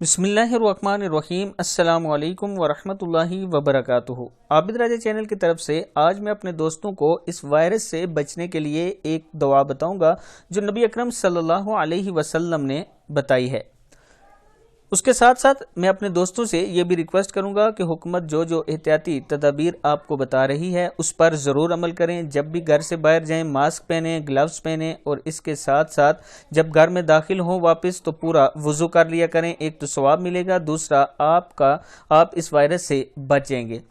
बिस्मिल्लाहिर्रहमानिर्रहीम। अस्सलाम वालेकुम वरहमतुल्लाहि वबरकातुहू। आबिद राजा चैनल की तरफ से आज मैं अपने दोस्तों को इस वायरस से बचने के लिए एक दुआ बताऊंगा जो नबी अकरम सल्लल्लाहु अलैहि वसल्लम ने बताई है। उसके साथ साथ मैं अपने दोस्तों से ये भी रिक्वेस्ट करूंगा कि हुकूमत जो जो एहतियाती तदाबीर आपको बता रही है उस पर ज़रूर अमल करें। जब भी घर से बाहर जाएं मास्क पहनें, ग्लव्स पहनें और इसके साथ साथ जब घर में दाखिल हों वापस तो पूरा वुज़ू कर लिया करें। एक तो सवाब मिलेगा, दूसरा आप इस वायरस से बच जाएंगे।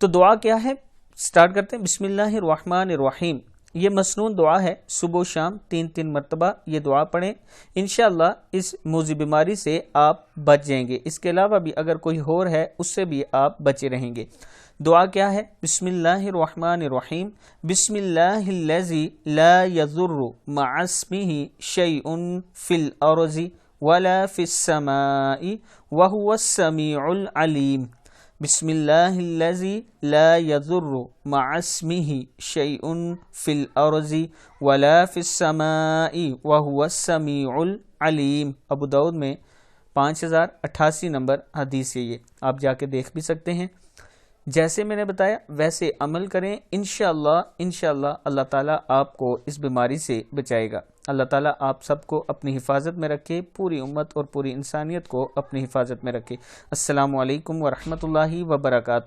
तो दुआ क्या है, स्टार्ट करते हैं। बिस्मिल्लाहिर्रहमानिर्रहीम। ये मसनून दुआ है, सुबह शाम 3-3 मरतबा ये दुआ पढ़ें। इंशाअल्लाह इस मूज़ी बीमारी से आप बच जाएंगे। इसके अलावा भी अगर कोई और है उससे भी आप बचे रहेंगे। दुआ क्या है, बिस्मिल्लाहिर्रहमानिर्रहीम। बिस्मिल्लाहिल्लज़ी ला यज़ुर्रु मअस्मिही शैउन फिल अर्ज़ि वला फिस समाई वहुवस समीउल अलीम। बिस्मिल्लाहिल्लज़ी ला यज़ुर्रु मअस्मिही शैउन फिल अर्ज़ि वला फिस समाई वहुवस समीउल अलीम। अबू दाऊद में 5088 नंबर हदीस है। ये आप जाके देख भी सकते हैं। जैसे मैंने बताया वैसे अमल करें। इंशाअल्लाह अल्लाह ताला आपको इस बीमारी से बचाएगा। अल्लाह ताला आप सबको अपनी हिफाजत में रखे, पूरी उम्मत और पूरी इंसानियत को अपनी हिफाजत में रखे। अस्सलामु अलैकुम वरहमतुल्लाहि वबरकातुहू।